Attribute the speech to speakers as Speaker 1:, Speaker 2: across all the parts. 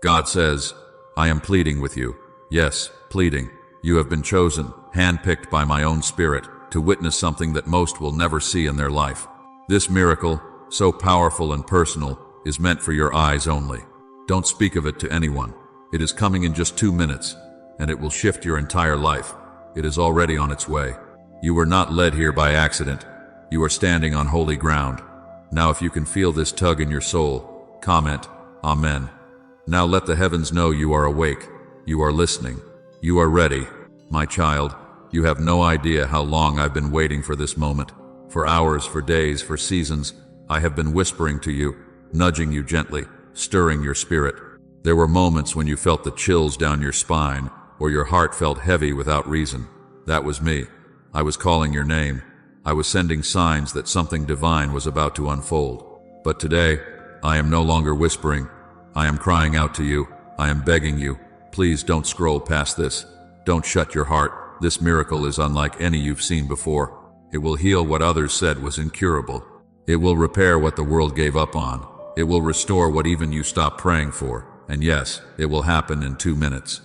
Speaker 1: God says, I am pleading with you. Yes, pleading. You have been chosen, handpicked by my own Spirit, to witness something that most will never see in their life. This miracle, so powerful and personal, is meant for your eyes only. Don't speak of it to anyone. It is coming in just 2 minutes, and it will shift your entire life. It is already on its way. You were not led here by accident. You are standing on holy ground. Now if you can feel this tug in your soul, comment, Amen. Now let the heavens know you are awake. You are listening. You are ready. My child, you have no idea how long I've been waiting for this moment. For hours, for days, for seasons, I have been whispering to you, nudging you gently, stirring your spirit. There were moments when you felt the chills down your spine, or your heart felt heavy without reason. That was me. I was calling your name. I was sending signs that something divine was about to unfold. But today, I am no longer whispering. I am crying out to you. I am begging you. Please don't scroll past this. Don't shut your heart. This miracle is unlike any you've seen before. It will heal what others said was incurable. It will repair what the world gave up on. It will restore what even you stopped praying for. And yes, it will happen in 2 minutes.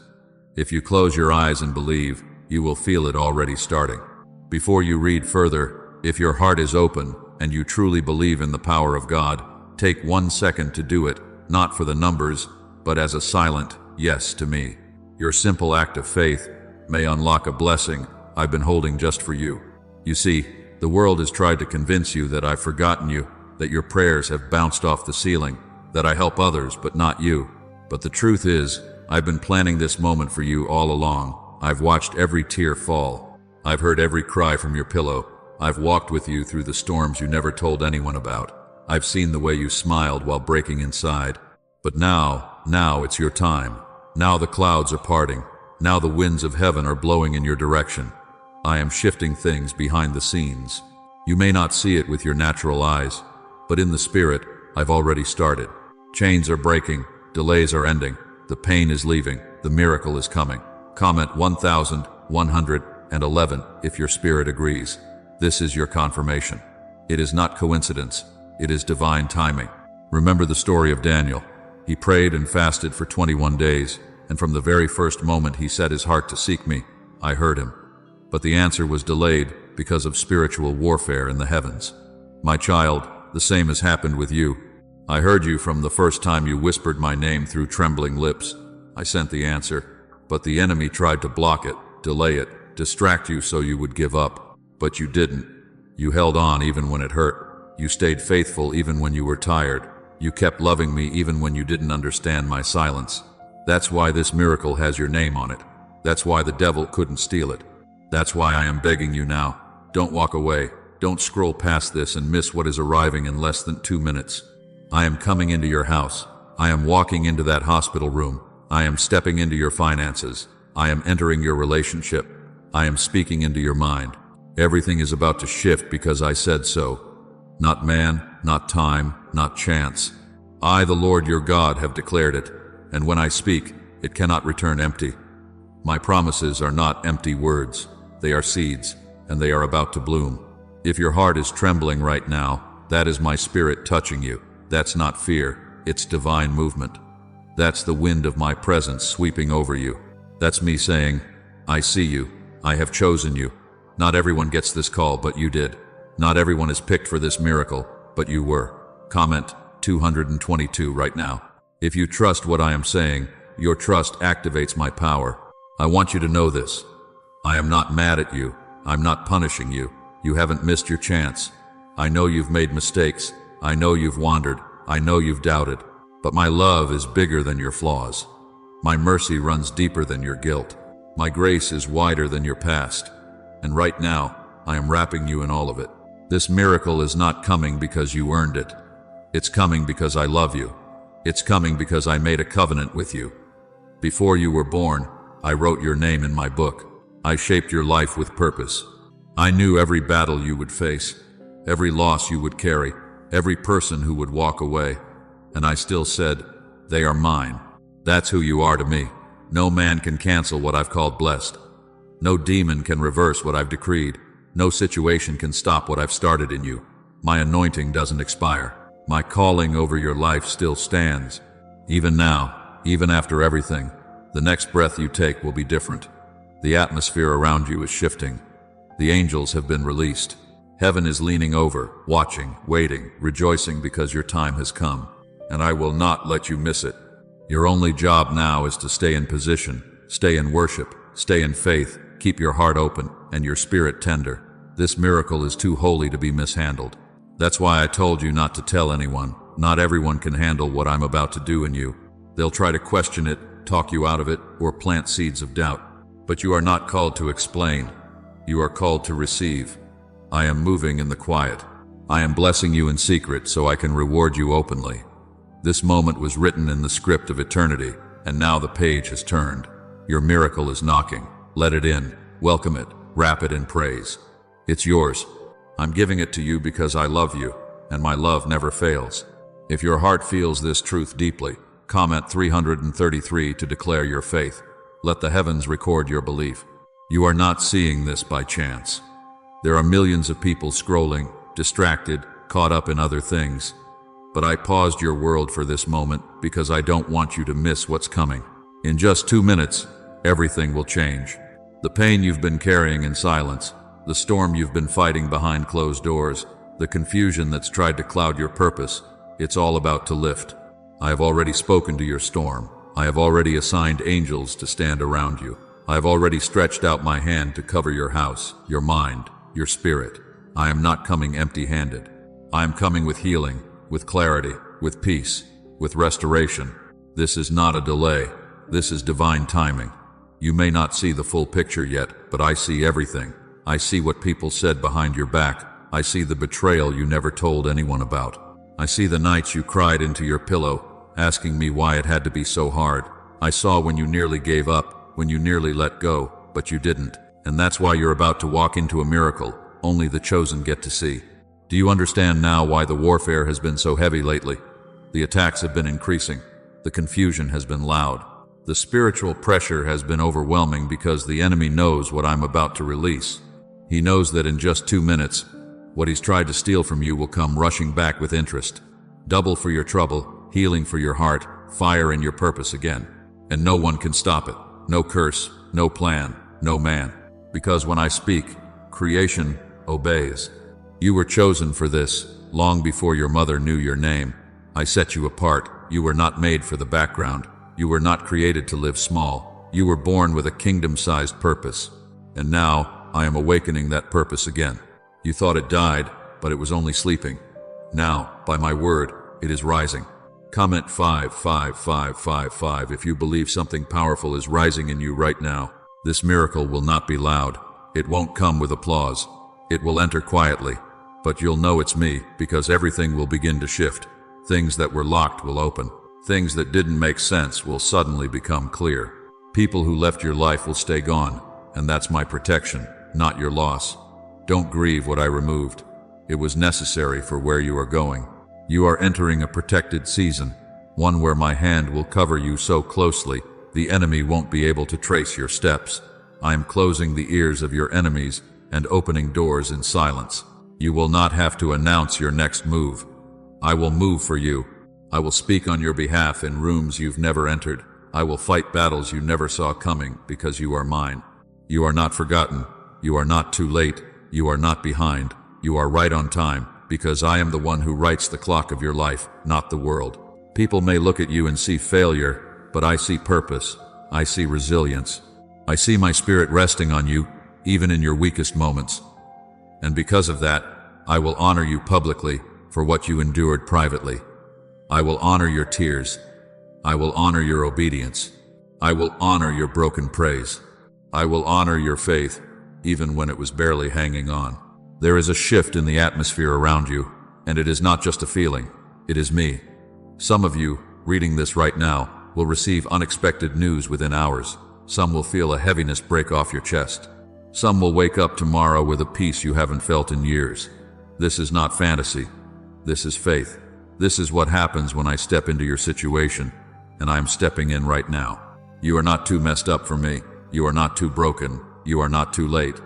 Speaker 1: If you close your eyes and believe, you will feel it already starting. Before you read further, if your heart is open and you truly believe in the power of God, take 1 second to do it, not for the numbers, but as a silent yes to me. Your simple act of faith may unlock a blessing I've been holding just for you. You see, the world has tried to convince you that I've forgotten you, that your prayers have bounced off the ceiling, that I help others but not you. But the truth is, I've been planning this moment for you all along. I've watched every tear fall. I've heard every cry from your pillow. I've walked with you through the storms you never told anyone about. I've seen the way you smiled while breaking inside. But now it's your time. Now the clouds are parting. Now the winds of heaven are blowing in your direction. I am shifting things behind the scenes. You may not see it with your natural eyes, but in the spirit, I've already started. Chains are breaking, delays are ending, the pain is leaving, the miracle is coming. Comment 1111 if your spirit agrees. This is your confirmation. It is not coincidence, it is divine timing. Remember the story of Daniel. He prayed and fasted for 21 days, and from the very first moment he set his heart to seek me, I heard him. But the answer was delayed because of spiritual warfare in the heavens. My child, the same has happened with you. I heard you from the first time you whispered my name through trembling lips. I sent the answer, but the enemy tried to block it, delay it, distract you so you would give up. But you didn't. You held on even when it hurt. You stayed faithful even when you were tired. You kept loving me even when you didn't understand my silence. That's why this miracle has your name on it. That's why the devil couldn't steal it. That's why I am begging you now. Don't walk away. Don't scroll past this and miss what is arriving in less than 2 minutes. I am coming into your house. I am walking into that hospital room. I am stepping into your finances. I am entering your relationship. I am speaking into your mind. Everything is about to shift because I said so. Not man, not time, not chance. I, the Lord your God, have declared it, and when I speak, it cannot return empty. My promises are not empty words. They are seeds, and they are about to bloom. If your heart is trembling right now, that is my spirit touching you. That's not fear, it's divine movement. That's the wind of my presence sweeping over you. That's me saying, I see you. I have chosen you. Not everyone gets this call, but you did. Not everyone is picked for this miracle, but you were. Comment 222 right now. If you trust what I am saying, your trust activates my power. I want you to know this. I am not mad at you. I'm not punishing you. You haven't missed your chance. I know you've made mistakes. I know you've wandered. I know you've doubted. But my love is bigger than your flaws. My mercy runs deeper than your guilt. My grace is wider than your past. And right now, I am wrapping you in all of it. This miracle is not coming because you earned it. It's coming because I love you. It's coming because I made a covenant with you. Before you were born, I wrote your name in my book. I shaped your life with purpose. I knew every battle you would face, every loss you would carry, every person who would walk away. And I still said, they are mine. That's who you are to me. No man can cancel what I've called blessed. No demon can reverse what I've decreed. No situation can stop what I've started in you. My anointing doesn't expire. My calling over your life still stands. Even now, even after everything, the next breath you take will be different. The atmosphere around you is shifting. The angels have been released. Heaven is leaning over, watching, waiting, rejoicing because your time has come. And I will not let you miss it. Your only job now is to stay in position, stay in worship, stay in faith, keep your heart open and your spirit tender. This miracle is too holy to be mishandled. That's why I told you not to tell anyone. Not everyone can handle what I'm about to do in you. They'll try to question it, talk you out of it, or plant seeds of doubt. But you are not called to explain. You are called to receive. I am moving in the quiet. I am blessing you in secret so I can reward you openly. This moment was written in the script of eternity, and now the page has turned. Your miracle is knocking. Let it in, welcome it, wrap it in praise. It's yours. I'm giving it to you because I love you, and my love never fails. If your heart feels this truth deeply, comment 333 to declare your faith. Let the heavens record your belief. You are not seeing this by chance. There are millions of people scrolling, distracted, caught up in other things. But I paused your world for this moment because I don't want you to miss what's coming. In just 2 minutes, everything will change. The pain you've been carrying in silence, the storm you've been fighting behind closed doors, the confusion that's tried to cloud your purpose, it's all about to lift. I have already spoken to your storm. I have already assigned angels to stand around you. I have already stretched out my hand to cover your house, your mind, your spirit. I am not coming empty-handed. I am coming with healing, with clarity, with peace, with restoration. This is not a delay. This is divine timing. You may not see the full picture yet, but I see everything. I see what people said behind your back. I see the betrayal you never told anyone about. I see the nights you cried into your pillow, asking me why it had to be so hard. I saw when you nearly gave up, when you nearly let go, but you didn't. And that's why you're about to walk into a miracle only the chosen get to see. Do you understand now why the warfare has been so heavy lately? The attacks have been increasing. The confusion has been loud. The spiritual pressure has been overwhelming because the enemy knows what I'm about to release. He knows that in just 2 minutes, what he's tried to steal from you will come rushing back with interest. Double for your trouble, healing for your heart, fire in your purpose again. And no one can stop it. No curse, no plan, no man. Because when I speak, creation obeys. You were chosen for this, long before your mother knew your name. I set you apart. You were not made for the background. You were not created to live small. You were born with a kingdom-sized purpose. And now, I am awakening that purpose again. You thought it died, but it was only sleeping. Now, by my word, it is rising. Comment 55555 if you believe something powerful is rising in you right now. This miracle will not be loud. It won't come with applause. It will enter quietly. But you'll know it's me because everything will begin to shift. Things that were locked will open. Things that didn't make sense will suddenly become clear. People who left your life will stay gone, and that's my protection, not your loss. Don't grieve what I removed. It was necessary for where you are going. You are entering a protected season, one where my hand will cover you so closely the enemy won't be able to trace your steps. I am closing the ears of your enemies and opening doors in silence. You will not have to announce your next move. I will move for you. I will speak on your behalf in rooms you've never entered. I will fight battles you never saw coming because you are mine. You are not forgotten. You are not too late. You are not behind. You are right on time because I am the one who writes the clock of your life, not the world. People may look at you and see failure, but I see purpose. I see resilience. I see my spirit resting on you, even in your weakest moments. And because of that, I will honor you publicly for what you endured privately. I will honor your tears. I will honor your obedience. I will honor your broken praise. I will honor your faith, even when it was barely hanging on. There is a shift in the atmosphere around you, and it is not just a feeling. It is me. Some of you, reading this right now, will receive unexpected news within hours. Some will feel a heaviness break off your chest. Some will wake up tomorrow with a peace you haven't felt in years. This is not fantasy. This is faith. This is what happens when I step into your situation, and I am stepping in right now. You are not too messed up for me. You are not too broken. You are not too late.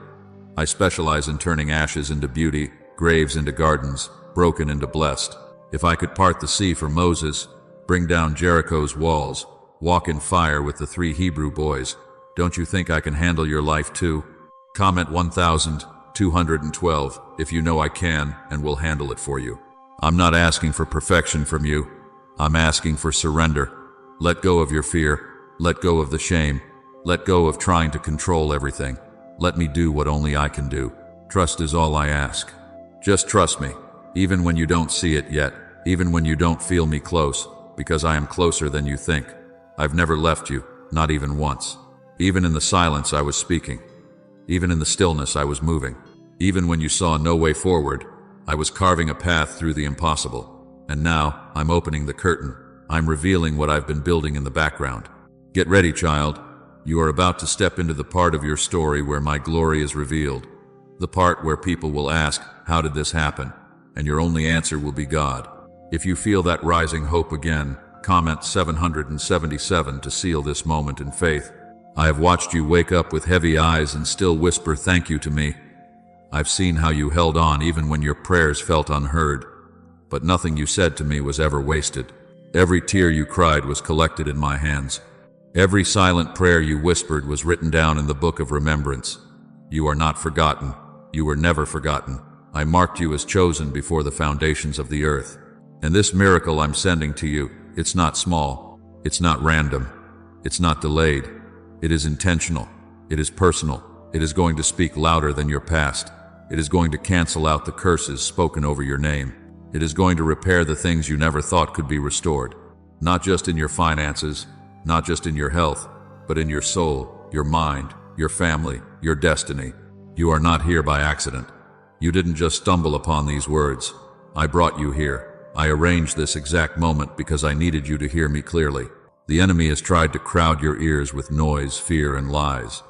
Speaker 1: I specialize in turning ashes into beauty, graves into gardens, broken into blessed. If I could part the sea for Moses, bring down Jericho's walls, walk in fire with the 3 Hebrew boys. Don't you think I can handle your life too? Comment 1212 if you know I can and will handle it for you. I'm not asking for perfection from you. I'm asking for surrender. Let go of your fear. Let go of the shame. Let go of trying to control everything. Let me do what only I can do. Trust is all I ask. Just trust me, even when you don't see it yet, even when you don't feel me close, because I am closer than you think. I've never left you, not even once. Even in the silence I was speaking. Even in the stillness I was moving. Even when you saw no way forward, I was carving a path through the impossible. And now, I'm opening the curtain. I'm revealing what I've been building in the background. Get ready, child. You are about to step into the part of your story where my glory is revealed. The part where people will ask, how did this happen? And your only answer will be God. If you feel that rising hope again, comment 777 to seal this moment in faith. I have watched you wake up with heavy eyes and still whisper thank you to me. I've seen how you held on even when your prayers felt unheard. But nothing you said to me was ever wasted. Every tear you cried was collected in my hands. Every silent prayer you whispered was written down in the book of remembrance. You are not forgotten. You were never forgotten. I marked you as chosen before the foundations of the earth. And this miracle I'm sending to you, it's not small. It's not random. It's not delayed. It is intentional. It is personal. It is going to speak louder than your past. It is going to cancel out the curses spoken over your name. It is going to repair the things you never thought could be restored. Not just in your finances, not just in your health, but in your soul, your mind, your family, your destiny. You are not here by accident. You didn't just stumble upon these words. I brought you here. I arranged this exact moment because I needed you to hear me clearly. The enemy has tried to crowd your ears with noise, fear, and lies.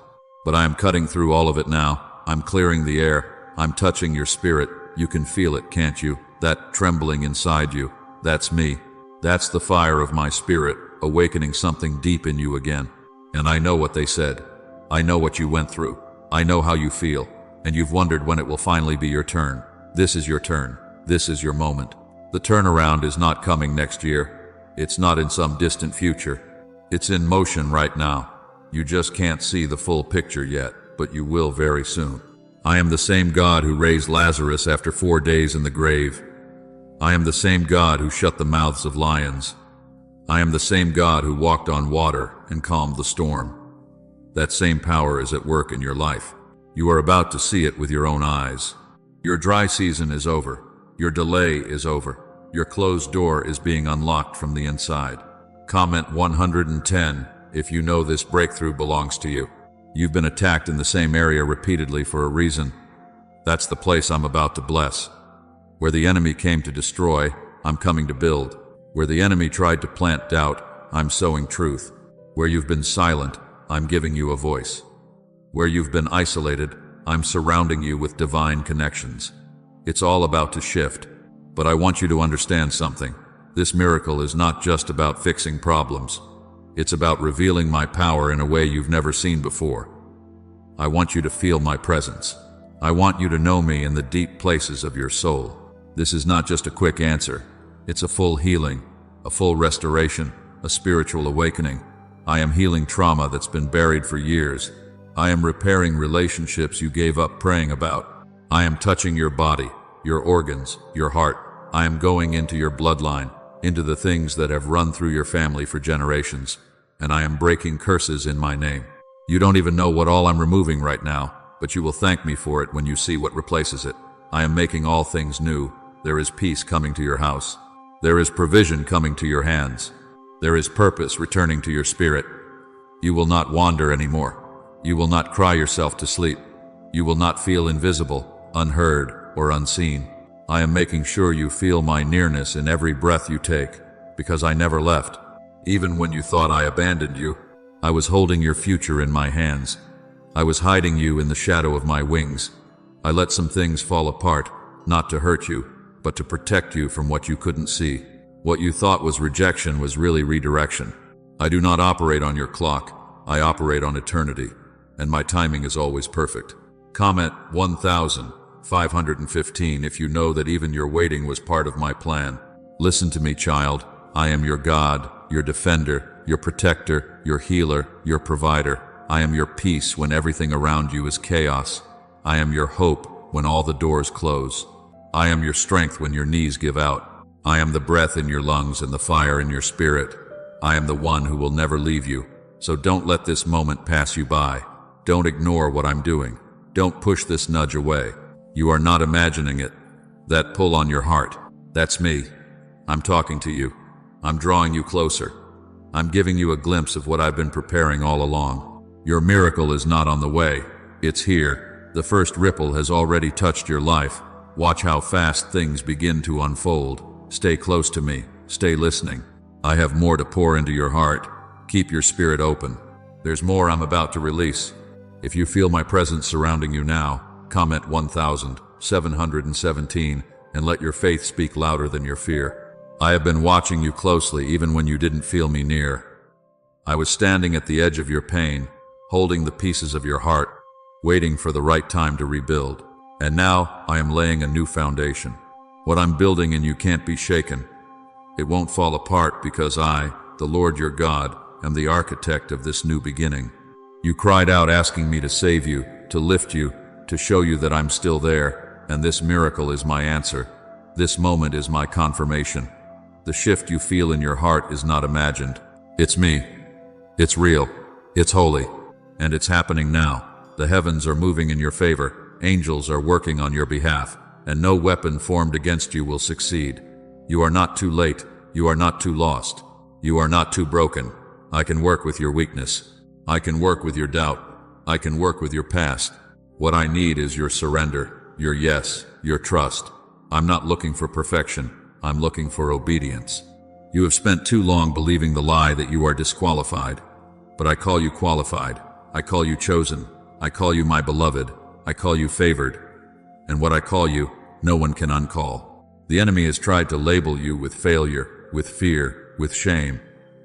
Speaker 1: But I am cutting through all of it now. I'm clearing the air. I'm touching your spirit. You can feel it, can't you? That trembling inside you. That's me. That's the fire of my spirit, awakening something deep in you again. And I know what they said. I know what you went through. I know how you feel. And you've wondered when it will finally be your turn. This is your turn. This is your moment. The turnaround is not coming next year. It's not in some distant future. It's in motion right now. You just can't see the full picture yet, but you will very soon. I am the same God who raised Lazarus after 4 days in the grave. I am the same God who shut the mouths of lions. I am the same God who walked on water and calmed the storm. That same power is at work in your life. You are about to see it with your own eyes. Your dry season is over. Your delay is over. Your closed door is being unlocked from the inside. Comment 110 if you know this breakthrough belongs to you. You've been attacked in the same area repeatedly for a reason. That's the place I'm about to bless. Where the enemy came to destroy, I'm coming to build. Where the enemy tried to plant doubt, I'm sowing truth. Where you've been silent, I'm giving you a voice. Where you've been isolated, I'm surrounding you with divine connections. It's all about to shift. But I want you to understand something. This miracle is not just about fixing problems. It's about revealing my power in a way you've never seen before. I want you to feel my presence. I want you to know me in the deep places of your soul. This is not just a quick answer. It's a full healing, a full restoration, a spiritual awakening. I am healing trauma that's been buried for years. I am repairing relationships you gave up praying about. I am touching your body, your organs, your heart. I am going into your bloodline, into the things that have run through your family for generations, and I am breaking curses in my name. You don't even know what all I'm removing right now, but you will thank me for it when you see what replaces it. I am making all things new. There is peace coming to your house. There is provision coming to your hands. There is purpose returning to your spirit. You will not wander anymore. You will not cry yourself to sleep. You will not feel invisible, unheard, or unseen. I am making sure you feel my nearness in every breath you take, because I never left. Even when you thought I abandoned you, I was holding your future in my hands. I was hiding you in the shadow of my wings. I let some things fall apart, not to hurt you, but to protect you from what you couldn't see. What you thought was rejection was really redirection. I do not operate on your clock. I operate on eternity, and my timing is always perfect. Comment 1515 if you know that even your waiting was part of my plan. Listen to me, child. I am your God, your defender, your protector, your healer, your provider. I am your peace when everything around you is chaos. I am your hope when all the doors close. I am your strength when your knees give out. I am the breath in your lungs and the fire in your spirit. I am the one who will never leave you. So don't let this moment pass you by. Don't ignore what I'm doing. Don't push this nudge away. You are not imagining it. That pull on your heart, that's me. I'm talking to you. I'm drawing you closer. I'm giving you a glimpse of what I've been preparing all along. Your miracle is not on the way. It's here. The first ripple has already touched your life. Watch how fast things begin to unfold. Stay close to me. Stay listening. I have more to pour into your heart. Keep your spirit open. There's more I'm about to release. If you feel my presence surrounding you now, comment 1717 and let your faith speak louder than your fear. I have been watching you closely even when you didn't feel me near. I was standing at the edge of your pain, holding the pieces of your heart, waiting for the right time to rebuild. And now I am laying a new foundation. What I'm building in you can't be shaken. It won't fall apart because I, the Lord your God, am the architect of this new beginning. You cried out asking me to save you, to lift you, to show you that I'm still there, and this miracle is my answer. This moment is my confirmation. The shift you feel in your heart is not imagined. It's me. It's real. It's holy. And it's happening now. The heavens are moving in your favor. Angels are working on your behalf. And no weapon formed against you will succeed. You are not too late. You are not too lost. You are not too broken. I can work with your weakness. I can work with your doubt. I can work with your past. What I need is your surrender, your yes, your trust. I'm not looking for perfection. I'm looking for obedience. You have spent too long believing the lie that you are disqualified. But I call you qualified. I call you chosen. I call you my beloved. I call you favored. And what I call you, no one can uncall. The enemy has tried to label you with failure, with fear, with shame.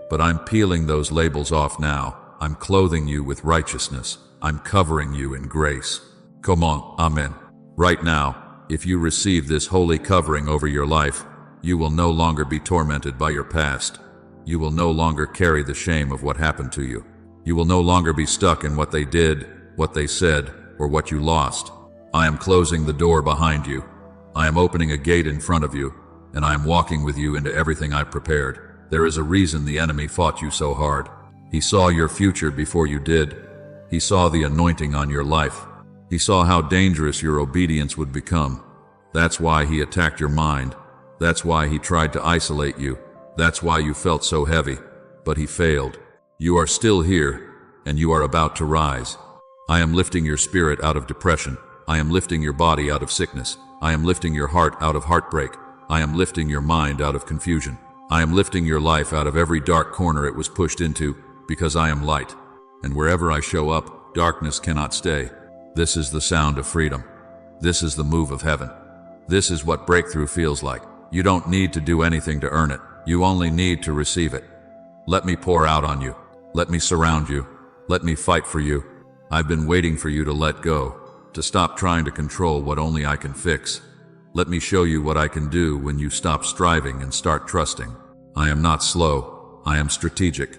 Speaker 1: But I'm peeling those labels off now. I'm clothing you with righteousness. I'm covering you in grace. Come on, amen. Right now, if you receive this holy covering over your life, you will no longer be tormented by your past. You will no longer carry the shame of what happened to you. You will no longer be stuck in what they did, what they said, or what you lost. I am closing the door behind you. I am opening a gate in front of you, and I am walking with you into everything I've prepared. There is a reason the enemy fought you so hard. He saw your future before you did. He saw the anointing on your life. He saw how dangerous your obedience would become. That's why he attacked your mind. That's why he tried to isolate you. That's why you felt so heavy. But he failed. You are still here, and you are about to rise. I am lifting your spirit out of depression. I am lifting your body out of sickness. I am lifting your heart out of heartbreak. I am lifting your mind out of confusion. I am lifting your life out of every dark corner it was pushed into, because I am light. And wherever I show up, darkness cannot stay. This is the sound of freedom. This is the move of heaven. This is what breakthrough feels like. You don't need to do anything to earn it. You only need to receive it. Let me pour out on you. Let me surround you. Let me fight for you. I've been waiting for you to let go, to stop trying to control what only I can fix. Let me show you what I can do when you stop striving and start trusting. I am not slow. I am strategic.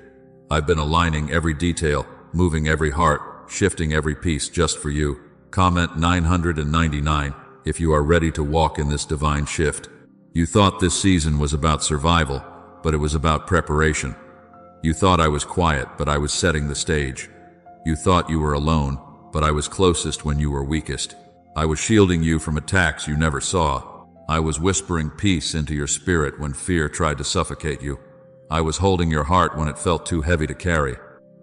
Speaker 1: I've been aligning every detail, moving every heart, shifting every piece just for you. Comment 999 if you are ready to walk in this divine shift. You thought this season was about survival, but it was about preparation. You thought I was quiet, but I was setting the stage. You thought you were alone, but I was closest when you were weakest. I was shielding you from attacks you never saw. I was whispering peace into your spirit when fear tried to suffocate you. I was holding your heart when it felt too heavy to carry.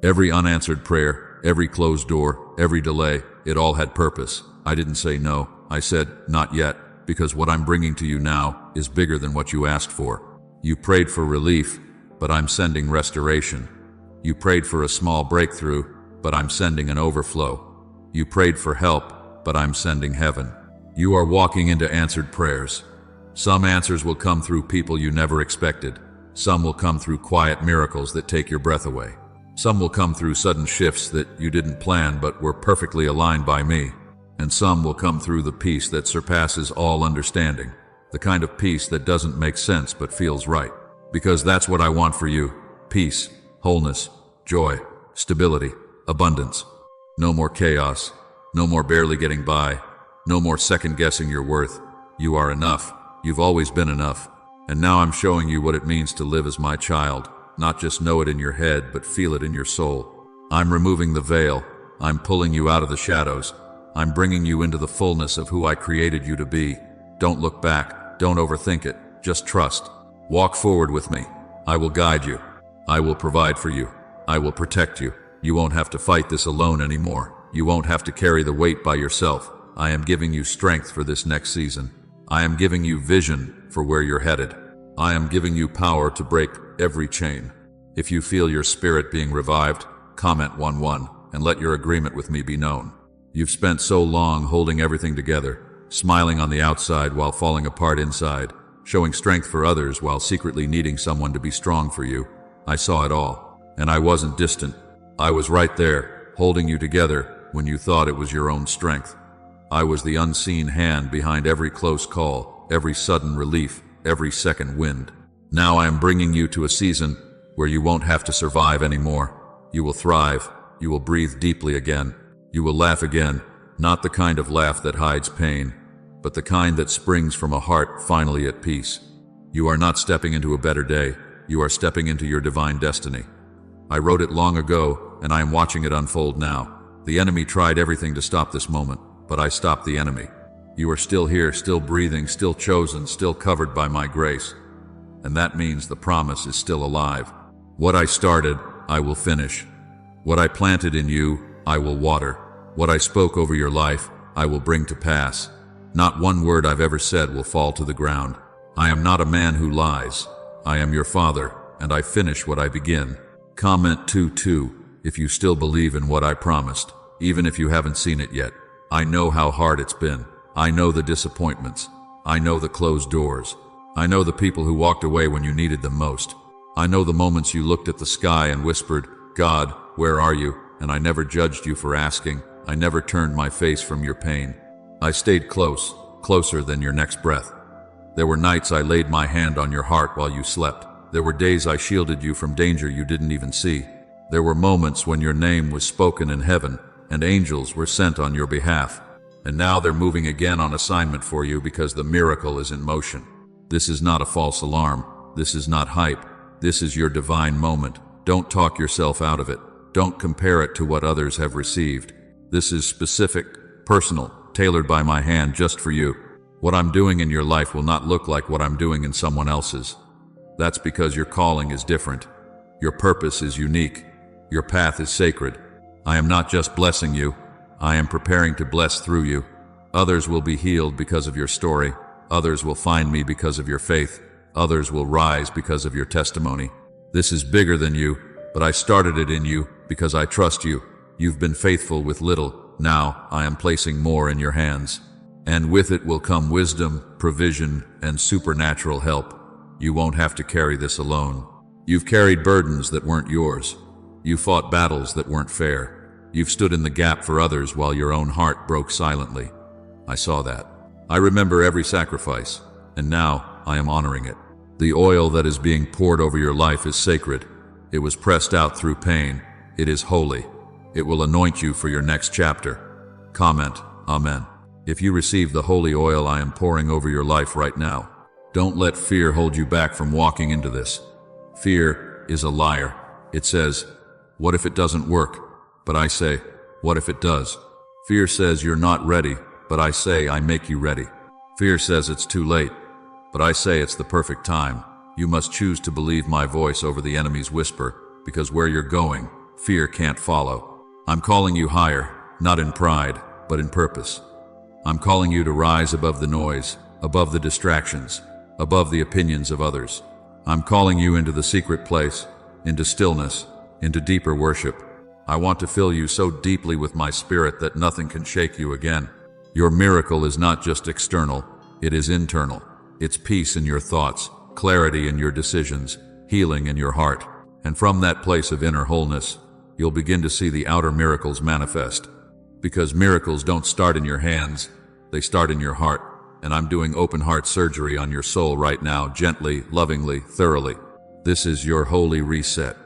Speaker 1: Every unanswered prayer, every closed door, every delay, it all had purpose. I didn't say no. I said, not yet, because what I'm bringing to you now is bigger than what you asked for. You prayed for relief, but I'm sending restoration. You prayed for a small breakthrough, but I'm sending an overflow. You prayed for help, but I'm sending heaven. You are walking into answered prayers. Some answers will come through people you never expected. Some will come through quiet miracles that take your breath away. Some will come through sudden shifts that you didn't plan but were perfectly aligned by me. And some will come through the peace that surpasses all understanding. The kind of peace that doesn't make sense but feels right. Because that's what I want for you. Peace. wholeness, joy, stability, abundance. No more chaos, no more barely getting by, no more second-guessing your worth. You are enough. You've always been enough. And now I'm showing you what it means to live as my child, not just know it in your head, but feel it in your soul. I'm removing the veil. I'm pulling you out of the shadows. I'm bringing you into the fullness of who I created you to be. Don't look back. Don't overthink it. Just trust. Walk forward with me. I will guide you. I will provide for you. I will protect you. You won't have to fight this alone anymore. You won't have to carry the weight by yourself. I am giving you strength for this next season. I am giving you vision for where you're headed. I am giving you power to break every chain. If you feel your spirit being revived, comment 1-1 and let your agreement with me be known. You've spent so long holding everything together, smiling on the outside while falling apart inside, showing strength for others while secretly needing someone to be strong for you. I saw it all, and I wasn't distant. I was right there, holding you together when you thought it was your own strength. I was the unseen hand behind every close call, every sudden relief, every second wind. Now I am bringing you to a season where you won't have to survive anymore. You will thrive. You will breathe deeply again. You will laugh again, not the kind of laugh that hides pain, but the kind that springs from a heart finally at peace. You are not stepping into a better day. You are stepping into your divine destiny. I wrote it long ago, and I am watching it unfold now. The enemy tried everything to stop this moment, but I stopped the enemy. You are still here, still breathing, still chosen, still covered by my grace. And that means the promise is still alive. What I started, I will finish. What I planted in you, I will water. What I spoke over your life, I will bring to pass. Not one word I've ever said will fall to the ground. I am not a man who lies. I am your father, and I finish what I begin. Comment 2-2 if you still believe in what I promised, even if you haven't seen it yet. I know how hard it's been. I know the disappointments. I know the closed doors. I know the people who walked away when you needed them most. I know the moments you looked at the sky and whispered, "God, where are you?" And I never judged you for asking. I never turned my face from your pain. I stayed close, closer than your next breath. There were nights I laid my hand on your heart while you slept. There were days I shielded you from danger you didn't even see. There were moments when your name was spoken in heaven and angels were sent on your behalf. And now they're moving again on assignment for you because the miracle is in motion. This is not a false alarm. This is not hype. This is your divine moment. Don't talk yourself out of it. Don't compare it to what others have received. This is specific, personal, tailored by my hand just for you. What I'm doing in your life will not look like what I'm doing in someone else's. That's because your calling is different. Your purpose is unique. Your path is sacred. I am not just blessing you. I am preparing to bless through you. Others will be healed because of your story. Others will find me because of your faith. Others will rise because of your testimony. This is bigger than you, but I started it in you because I trust you. You've been faithful with little. Now I am placing more in your hands. And with it will come wisdom, provision, and supernatural help. You won't have to carry this alone. You've carried burdens that weren't yours. You fought battles that weren't fair. You've stood in the gap for others while your own heart broke silently. I saw that. I remember every sacrifice, and now I am honoring it. The oil that is being poured over your life is sacred. It was pressed out through pain. It is holy. It will anoint you for your next chapter. Comment, Amen, if you receive the holy oil I am pouring over your life right now. Don't let fear hold you back from walking into this. Fear is a liar. It says, "What if it doesn't work?" But I say, "What if it does?" Fear says you're not ready, but I say I make you ready. Fear says it's too late, but I say it's the perfect time. You must choose to believe my voice over the enemy's whisper, because where you're going, fear can't follow. I'm calling you higher, not in pride, but in purpose. I'm calling you to rise above the noise, above the distractions, above the opinions of others. I'm calling you into the secret place, into stillness, into deeper worship. I want to fill you so deeply with my spirit that nothing can shake you again. Your miracle is not just external, it is internal. It's peace in your thoughts, clarity in your decisions, healing in your heart. And from that place of inner wholeness, you'll begin to see the outer miracles manifest. Because miracles don't start in your hands, they start in your heart. And I'm doing open heart surgery on your soul right now, gently, lovingly, thoroughly. This is your holy reset.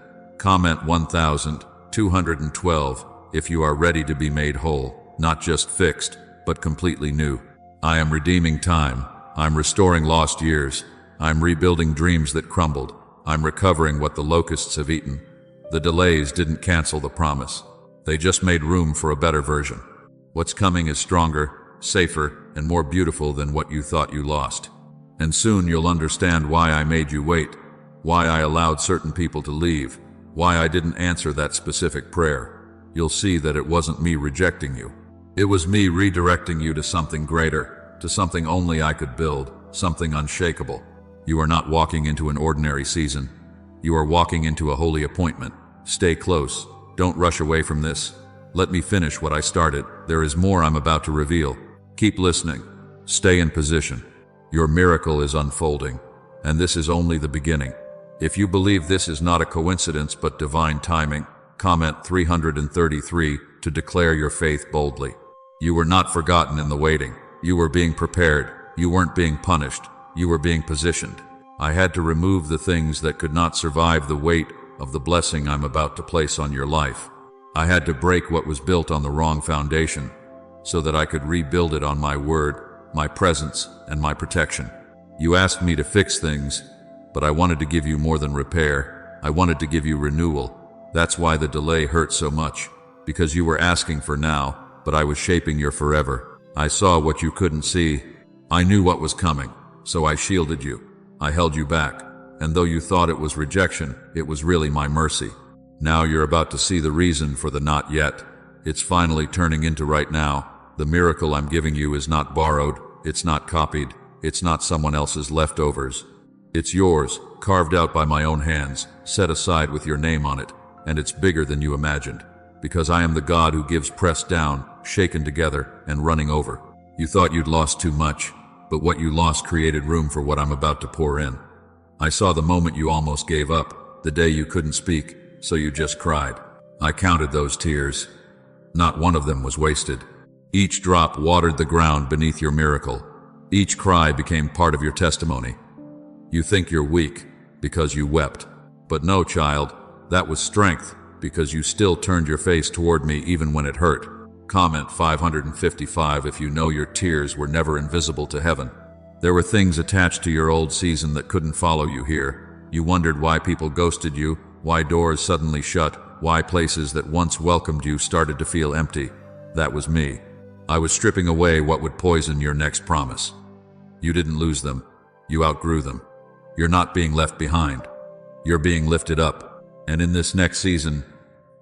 Speaker 1: Comment 1212 if you are ready to be made whole, not just fixed, but completely new. I am redeeming time. I'm restoring lost years. I'm rebuilding dreams that crumbled. I'm recovering what the locusts have eaten. The delays didn't cancel the promise. They just made room for a better version. What's coming is stronger, safer, and more beautiful than what you thought you lost. And soon you'll understand why I made you wait, why I allowed certain people to leave, why I didn't answer that specific prayer. You'll see that it wasn't me rejecting you. It was me redirecting you to something greater, to something only I could build, something unshakable. You are not walking into an ordinary season. You are walking into a holy appointment. Stay close. Don't rush away from this. Let me finish what I started. There is more I'm about to reveal. Keep listening. Stay in position. Your miracle is unfolding, and this is only the beginning. If you believe this is not a coincidence but divine timing, comment 333 to declare your faith boldly. You were not forgotten in the waiting. You were being prepared. You weren't being punished. You were being positioned. I had to remove the things that could not survive the weight of the blessing I'm about to place on your life. I had to break what was built on the wrong foundation so that I could rebuild it on my word, my presence, and my protection. You asked me to fix things, but I wanted to give you more than repair. I wanted to give you renewal. That's why the delay hurt so much, because you were asking for now, but I was shaping your forever. I saw what you couldn't see. I knew what was coming, so I shielded you. I held you back, and though you thought it was rejection, it was really my mercy. Now you're about to see the reason for the not yet. It's finally turning into right now. The miracle I'm giving you is not borrowed, it's not copied, it's not someone else's leftovers. It's yours, carved out by my own hands, set aside with your name on it, and it's bigger than you imagined. Because I am the God who gives pressed down, shaken together, and running over. You thought you'd lost too much, but what you lost created room for what I'm about to pour in. I saw the moment you almost gave up, the day you couldn't speak, so you just cried. I counted those tears. Not one of them was wasted. Each drop watered the ground beneath your miracle. Each cry became part of your testimony. You think you're weak because you wept. But no, child, that was strength because you still turned your face toward me even when it hurt. Comment 555 if you know your tears were never invisible to heaven. There were things attached to your old season that couldn't follow you here. You wondered why people ghosted you, why doors suddenly shut, why places that once welcomed you started to feel empty. That was me. I was stripping away what would poison your next promise. You didn't lose them. You outgrew them. You're not being left behind. You're being lifted up. And in this next season,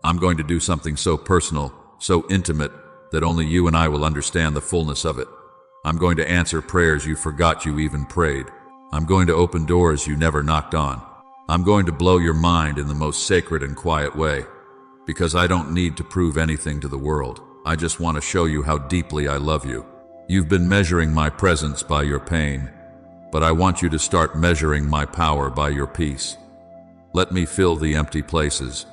Speaker 1: I'm going to do something so personal, so intimate, that only you and I will understand the fullness of it. I'm going to answer prayers you forgot you even prayed. I'm going to open doors you never knocked on. I'm going to blow your mind in the most sacred and quiet way. Because I don't need to prove anything to the world. I just want to show you how deeply I love you. You've been measuring my presence by your pain, but I want you to start measuring my power by your peace. Let me fill the empty places.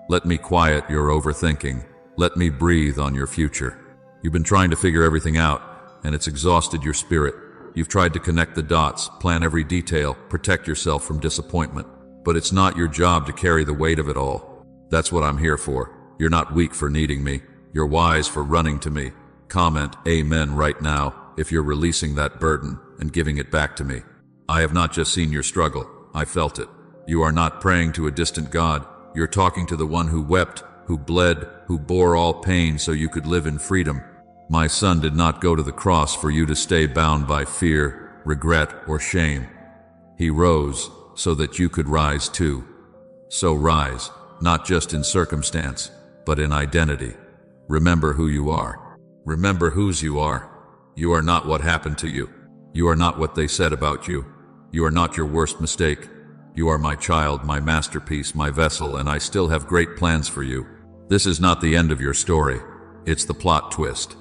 Speaker 1: Let me quiet your overthinking. Let me breathe on your future. You've been trying to figure everything out, and it's exhausted your spirit. You've tried to connect the dots, plan every detail, protect yourself from disappointment. But it's not your job to carry the weight of it all. That's what I'm here for. You're not weak for needing me. You're wise for running to me. Comment amen right now if you're releasing that burden and giving it back to me. I have not just seen your struggle, I felt it. You are not praying to a distant God. You're talking to the one who wept, who bled, who bore all pain so you could live in freedom. My son did not go to the cross for you to stay bound by fear, regret, or shame. He rose so that you could rise too. So rise, not just in circumstance, but in identity. Remember who you are. Remember whose you are. You are not what happened to you. You are not what they said about you. You are not your worst mistake. You are my child, my masterpiece, my vessel, and I still have great plans for you. This is not the end of your story. It's the plot twist.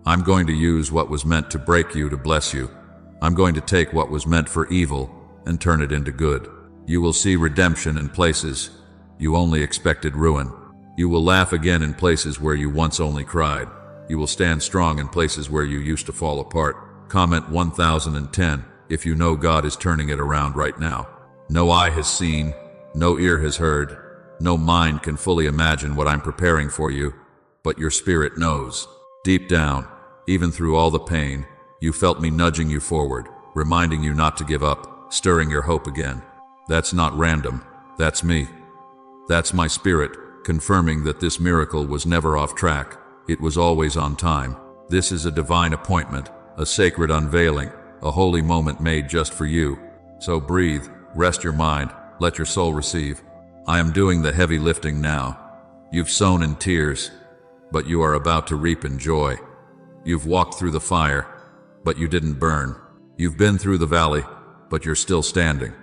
Speaker 1: I'm going to use what was meant to break you to bless you. I'm going to take what was meant for evil and turn it into good. You will see redemption in places you only expected ruin. You will laugh again in places where you once only cried. You will stand strong in places where you used to fall apart. Comment 1010 if you know God is turning it around right now. No eye has seen, no ear has heard, No mind can fully imagine what I'm preparing for you, but your spirit knows. Deep down, even through all the pain, you felt me nudging you forward, reminding you not to give up, stirring your hope again. That's not random. That's me. That's my spirit, confirming that this miracle was never off track. It was always on time. This is a divine appointment, a sacred unveiling, a holy moment made just for you. So breathe, rest your mind, let your soul receive. I am doing the heavy lifting now. You've sown in tears, but you are about to reap in joy. You've walked through the fire, but you didn't burn. You've been through the valley, but you're still standing.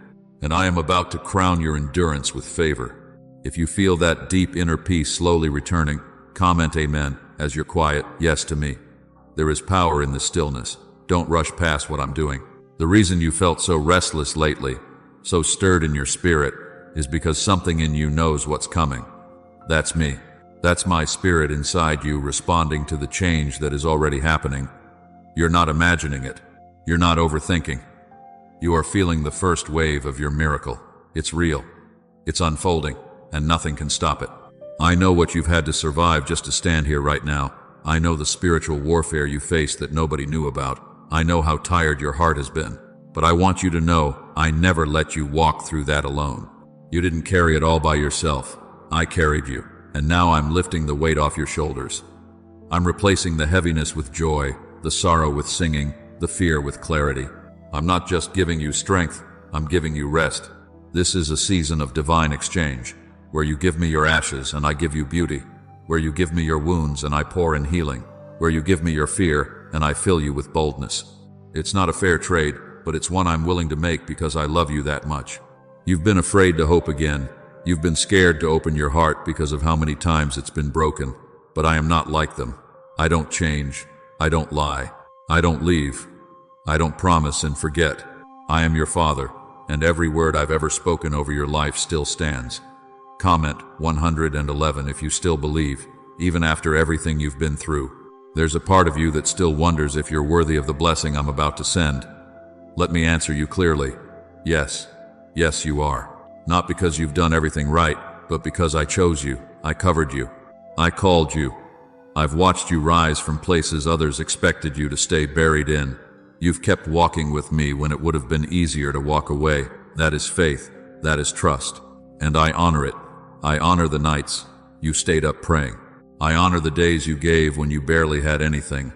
Speaker 1: And I am about to crown your endurance with favor. If you feel that deep inner peace slowly returning, comment amen as your quiet yes to me. There is power in the stillness. Don't rush past what I'm doing. The reason you felt so restless lately, so stirred in your spirit, is because something in you knows what's coming. That's me. That's my spirit inside you responding to the change that is already happening. You're not imagining it. You're not overthinking. You are feeling the first wave of your miracle. It's real. It's unfolding, and nothing can stop it. I know what you've had to survive just to stand here right now. I know the spiritual warfare you faced that nobody knew about. I know how tired your heart has been. But I want you to know, I never let you walk through that alone. You didn't carry it all by yourself. I carried you, and now I'm lifting the weight off your shoulders. I'm replacing the heaviness with joy, the sorrow with singing, the fear with clarity. I'm not just giving you strength, I'm giving you rest. This is a season of divine exchange, where you give me your ashes and I give you beauty, where you give me your wounds and I pour in healing, where you give me your fear and I fill you with boldness. It's not a fair trade, but it's one I'm willing to make because I love you that much. You've been afraid to hope again. You've been scared to open your heart because of how many times it's been broken. But I am not like them. I don't change. I don't lie. I don't leave. I don't promise and forget. I am your father, and every word I've ever spoken over your life still stands. Comment 111 if you still believe, even after everything you've been through. There's a part of you that still wonders if you're worthy of the blessing I'm about to send. Let me answer you clearly. Yes. Yes, you are. Not because you've done everything right, but because I chose you. I covered you. I called you. I've watched you rise from places others expected you to stay buried in. You've kept walking with me when it would have been easier to walk away. That is faith. That is trust. And I honor it. I honor the nights you stayed up praying. I honor the days you gave when you barely had anything.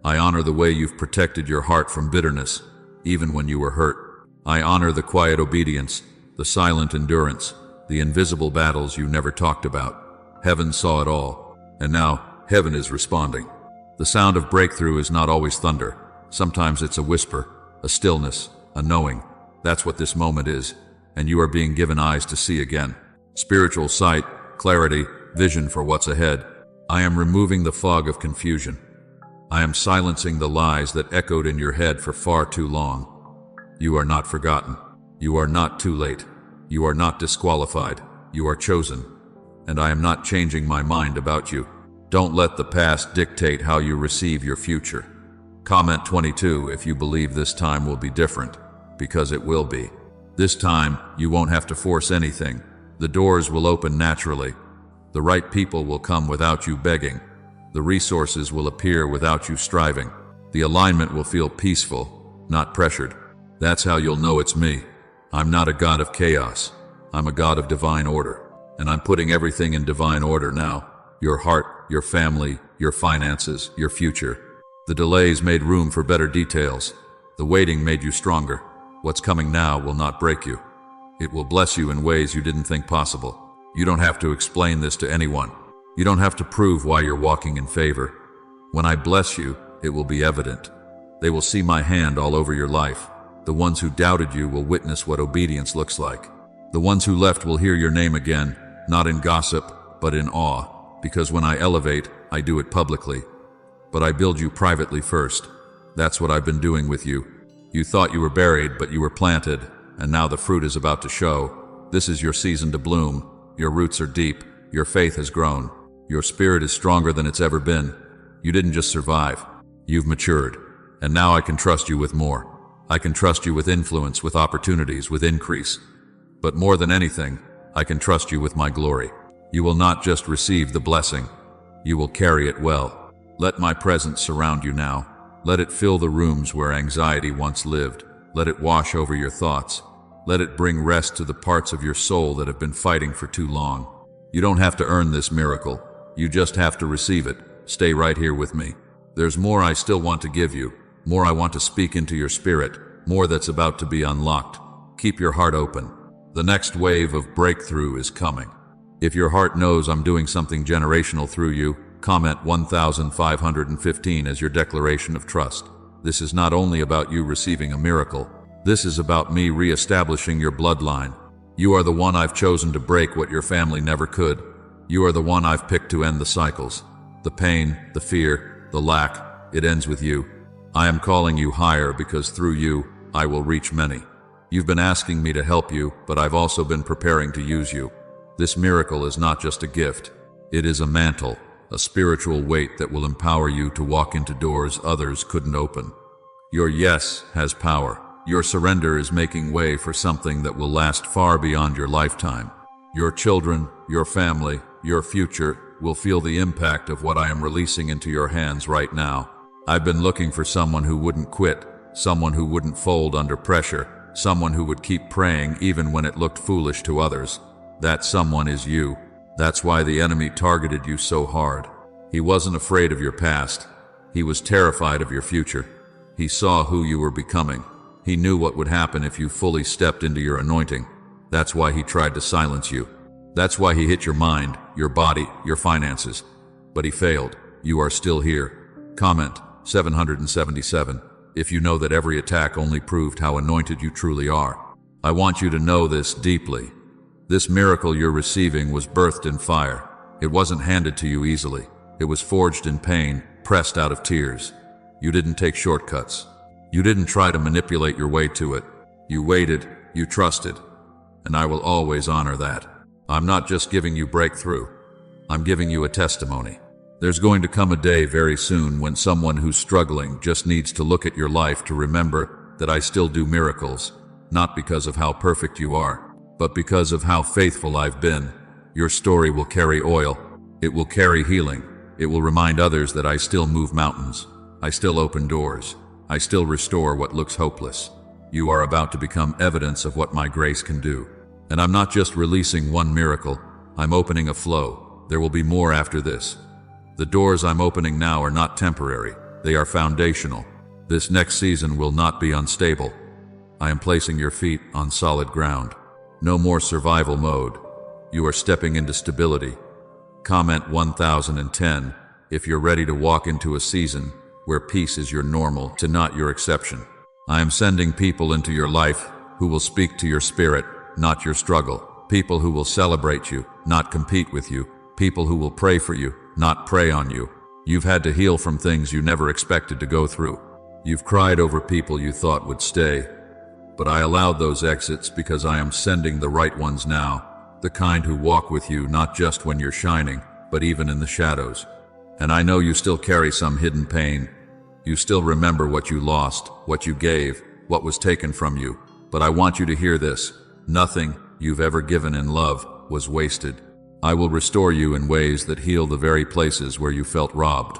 Speaker 1: I honor the way you've protected your heart from bitterness, even when you were hurt. I honor the quiet obedience, the silent endurance, the invisible battles you never talked about. Heaven saw it all, and now heaven is responding. The sound of breakthrough is not always thunder. Sometimes it's a whisper, a stillness, a knowing. That's what this moment is, and you are being given eyes to see again. Spiritual sight, clarity, vision for what's ahead. I am removing the fog of confusion. I am silencing the lies that echoed in your head for far too long. You are not forgotten. You are not too late. You are not disqualified. You are chosen. And I am not changing my mind about you. Don't let the past dictate how you receive your future. Comment 22 if you believe this time will be different, because it will be. This time, you won't have to force anything. The doors will open naturally. The right people will come without you begging. The resources will appear without you striving. The alignment will feel peaceful, not pressured. That's how you'll know it's me. I'm not a god of chaos. I'm a god of divine order. And I'm putting everything in divine order now. Your heart, your family, your finances, your future. The delays made room for better details. The waiting made you stronger. What's coming now will not break you. It will bless you in ways you didn't think possible. You don't have to explain this to anyone. You don't have to prove why you're walking in favor. When I bless you, it will be evident. They will see my hand all over your life. The ones who doubted you will witness what obedience looks like. The ones who left will hear your name again, not in gossip, but in awe, because when I elevate, I do it publicly. But I build you privately first. That's what I've been doing with you. You thought you were buried, but you were planted, and now the fruit is about to show. This is your season to bloom. Your roots are deep. Your faith has grown. Your spirit is stronger than it's ever been. You didn't just survive. You've matured. And now I can trust you with more. I can trust you with influence, with opportunities, with increase. But more than anything, I can trust you with my glory. You will not just receive the blessing, you will carry it well. Let my presence surround you now. Let it fill the rooms where anxiety once lived. Let it wash over your thoughts. Let it bring rest to the parts of your soul that have been fighting for too long. You don't have to earn this miracle. You just have to receive it. Stay right here with me. There's more I still want to give you. More I want to speak into your spirit. More that's about to be unlocked. Keep your heart open. The next wave of breakthrough is coming. If your heart knows I'm doing something generational through you, comment 1515 as your declaration of trust. This is not only about you receiving a miracle. This is about me re-establishing your bloodline. You are the one I've chosen to break what your family never could. You are the one I've picked to end the cycles. The pain, the fear, the lack, it ends with you. I am calling you higher because through you, I will reach many. You've been asking me to help you, but I've also been preparing to use you. This miracle is not just a gift. It is a mantle, a spiritual weight that will empower you to walk into doors others couldn't open. Your yes has power. Your surrender is making way for something that will last far beyond your lifetime. Your children, your family, your future will feel the impact of what I am releasing into your hands right now. I've been looking for someone who wouldn't quit, someone who wouldn't fold under pressure, someone who would keep praying even when it looked foolish to others. That someone is you. That's why the enemy targeted you so hard. He wasn't afraid of your past. He was terrified of your future. He saw who you were becoming. He knew what would happen if you fully stepped into your anointing. That's why he tried to silence you. That's why he hit your mind, your body, your finances. But he failed. You are still here. Comment 777 if you know that every attack only proved how anointed you truly are. I want you to know this deeply. This miracle you're receiving was birthed in fire. It wasn't handed to you easily. It was forged in pain, pressed out of tears. You didn't take shortcuts. You didn't try to manipulate your way to it. You waited, you trusted, and I will always honor that. I'm not just giving you breakthrough. I'm giving you a testimony. There's going to come a day very soon when someone who's struggling just needs to look at your life to remember that I still do miracles, not because of how perfect you are, but because of how faithful I've been. Your story will carry oil. It will carry healing. It will remind others that I still move mountains. I still open doors. I still restore what looks hopeless. You are about to become evidence of what my grace can do. And I'm not just releasing one miracle. I'm opening a flow. There will be more after this. The doors I'm opening now are not temporary. They are foundational. This next season will not be unstable. I am placing your feet on solid ground. No more survival mode. You are stepping into stability. Comment 1010 if you're ready to walk into a season where peace is your normal to not your exception. I am sending people into your life who will speak to your spirit, not your struggle. People who will celebrate you, not compete with you. People who will pray for you, not prey on you. You've had to heal from things you never expected to go through. You've cried over people you thought would stay. But I allowed those exits because I am sending the right ones now. The kind who walk with you not just when you're shining, but even in the shadows. And I know you still carry some hidden pain. You still remember what you lost, what you gave, what was taken from you. But I want you to hear this. Nothing you've ever given in love was wasted. I will restore you in ways that heal the very places where you felt robbed.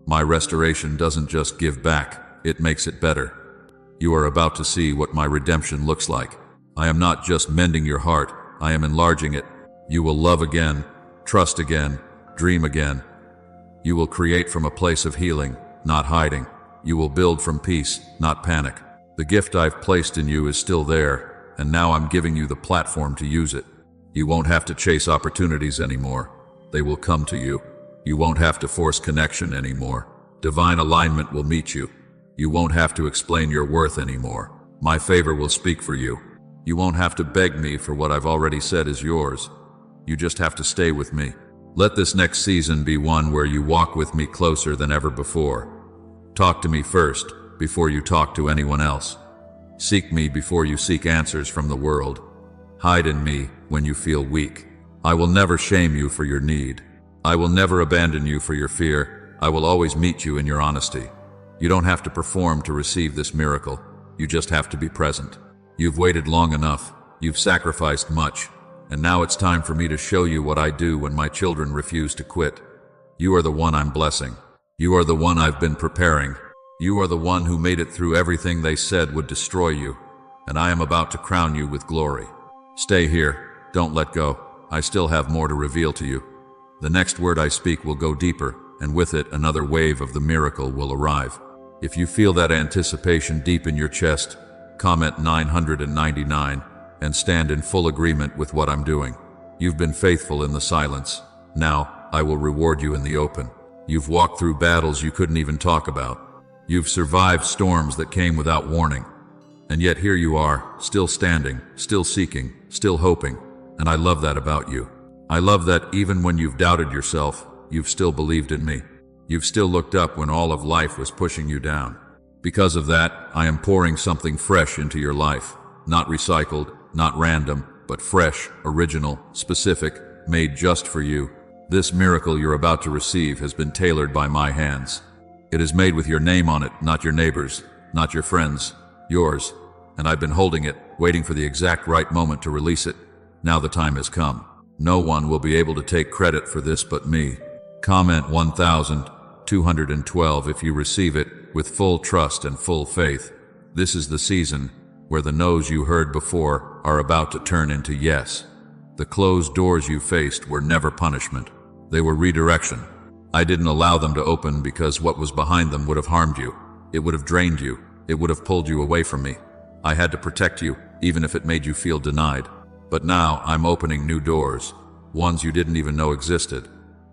Speaker 1: My restoration doesn't just give back, it makes it better. You are about to see what my redemption looks like. I am not just mending your heart, I am enlarging it. You will love again, trust again, dream again. You will create from a place of healing, not hiding. You will build from peace, not panic. The gift I've placed in you is still there, and now I'm giving you the platform to use it. You won't have to chase opportunities anymore. They will come to you. You won't have to force connection anymore. Divine alignment will meet you. You won't have to explain your worth anymore. My favor will speak for you. You won't have to beg me for what I've already said is yours. You just have to stay with me. Let this next season be one where you walk with me closer than ever before. Talk to me first, before you talk to anyone else. Seek me before you seek answers from the world. Hide in me when you feel weak. I will never shame you for your need. I will never abandon you for your fear. I will always meet you in your honesty. You don't have to perform to receive this miracle. You just have to be present. You've waited long enough. You've sacrificed much. And now it's time for me to show you what I do when my children refuse to quit. You are the one I'm blessing. You are the one I've been preparing. You are the one who made it through everything they said would destroy you. And I am about to crown you with glory. Stay here. Don't let go. I still have more to reveal to you. The next word I speak will go deeper, and with it another wave of the miracle will arrive. If you feel that anticipation deep in your chest, comment 999 and stand in full agreement with what I'm doing. You've been faithful in the silence. Now, I will reward you in the open. You've walked through battles you couldn't even talk about. You've survived storms that came without warning. And yet here you are, still standing, still seeking, still hoping. And I love that about you. I love that even when you've doubted yourself, you've still believed in me. You've still looked up when all of life was pushing you down. Because of that, I am pouring something fresh into your life. Not recycled, not random, but fresh, original, specific, made just for you. This miracle you're about to receive has been tailored by my hands. It is made with your name on it, not your neighbor's, not your friend's, yours. And I've been holding it, waiting for the exact right moment to release it. Now the time has come. No one will be able to take credit for this but me. Comment 1212 if you receive it with full trust and full faith. This is the season where the no's you heard before are about to turn into yes. The closed doors you faced were never punishment. They were redirection. I didn't allow them to open because what was behind them would have harmed you. It would have drained you. It would have pulled you away from me. I had to protect you, even if it made you feel denied. But now I'm opening new doors, ones you didn't even know existed.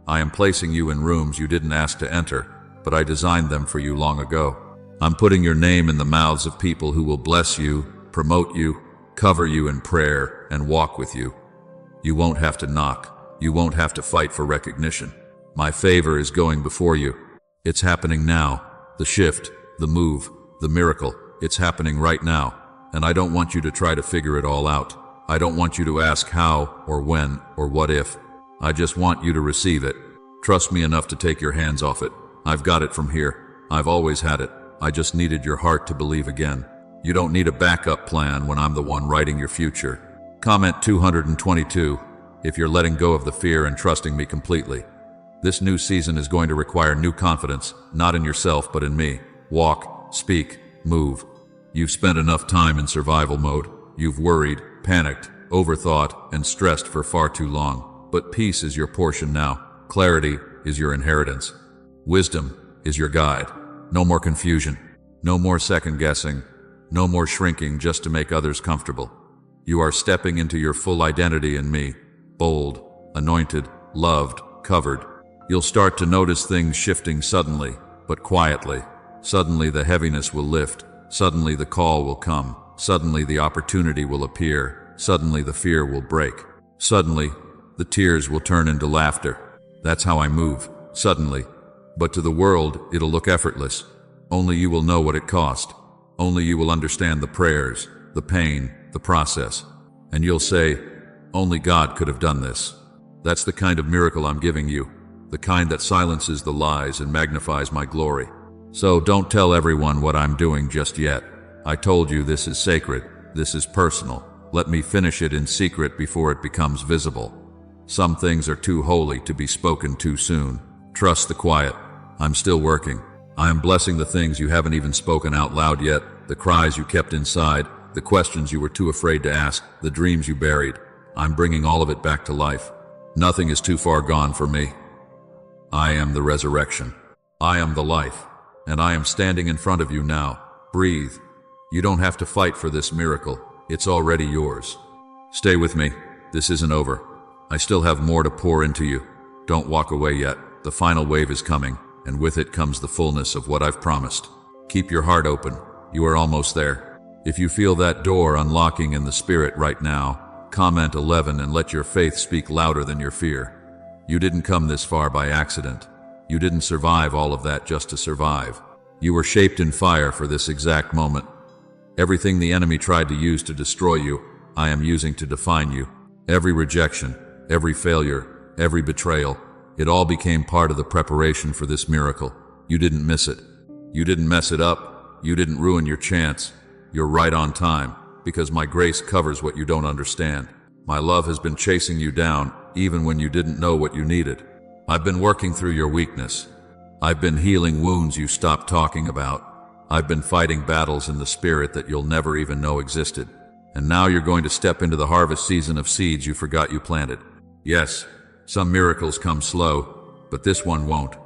Speaker 1: I am placing you in rooms you didn't ask to enter, but I designed them for you long ago. I'm putting your name in the mouths of people who will bless you, promote you, cover you in prayer, and walk with you. You won't have to knock. You won't have to fight for recognition. My favor is going before you. It's happening now. The shift, the move, the miracle. It's happening right now. And I don't want you to try to figure it all out. I don't want you to ask how, or when, or what if. I just want you to receive it. Trust me enough to take your hands off it. I've got it from here. I've always had it. I just needed your heart to believe again. You don't need a backup plan when I'm the one writing your future. Comment 222 if you're letting go of the fear and trusting me completely. This new season is going to require new confidence, not in yourself but in me. Walk, speak, move. You've spent enough time in survival mode. You've worried, panicked, overthought, and stressed for far too long. But peace is your portion now. Clarity is your inheritance. Wisdom is your guide. No more confusion. No more second guessing. No more shrinking just to make others comfortable. You are stepping into your full identity in me. Bold, anointed, loved, covered. You'll start to notice things shifting suddenly, but quietly. Suddenly the heaviness will lift. Suddenly the call will come. Suddenly the opportunity will appear. Suddenly the fear will break. Suddenly the tears will turn into laughter. That's how I move, suddenly. But to the world, it'll look effortless. Only you will know what it cost. Only you will understand the prayers, the pain, the process. And you'll say, only God could have done this. That's the kind of miracle I'm giving you. The kind that silences the lies and magnifies my glory. So don't tell everyone what I'm doing just yet. I told you this is sacred. This is personal. Let me finish it in secret before it becomes visible. Some things are too holy to be spoken too soon. Trust the quiet. I'm still working. I am blessing the things you haven't even spoken out loud yet, the cries you kept inside, the questions you were too afraid to ask, the dreams you buried. I'm bringing all of it back to life. Nothing is too far gone for me. I am the resurrection. I am the life. And I am standing in front of you now. Breathe. You don't have to fight for this miracle. It's already yours. Stay with me. This isn't over. I still have more to pour into you. Don't walk away yet. The final wave is coming, and with it comes the fullness of what I've promised. Keep your heart open. You are almost there. If you feel that door unlocking in the spirit right now, comment 11 and let your faith speak louder than your fear. You didn't come this far by accident. You didn't survive all of that just to survive. You were shaped in fire for this exact moment. Everything the enemy tried to use to destroy you, I am using to define you. Every rejection, every failure, every betrayal, it all became part of the preparation for this miracle. You didn't miss it. You didn't mess it up. You didn't ruin your chance. You're right on time, because my grace covers what you don't understand. My love has been chasing you down, even when you didn't know what you needed. I've been working through your weakness. I've been healing wounds you stopped talking about. I've been fighting battles in the spirit that you'll never even know existed. And now you're going to step into the harvest season of seeds you forgot you planted. Yes, some miracles come slow, but this one won't.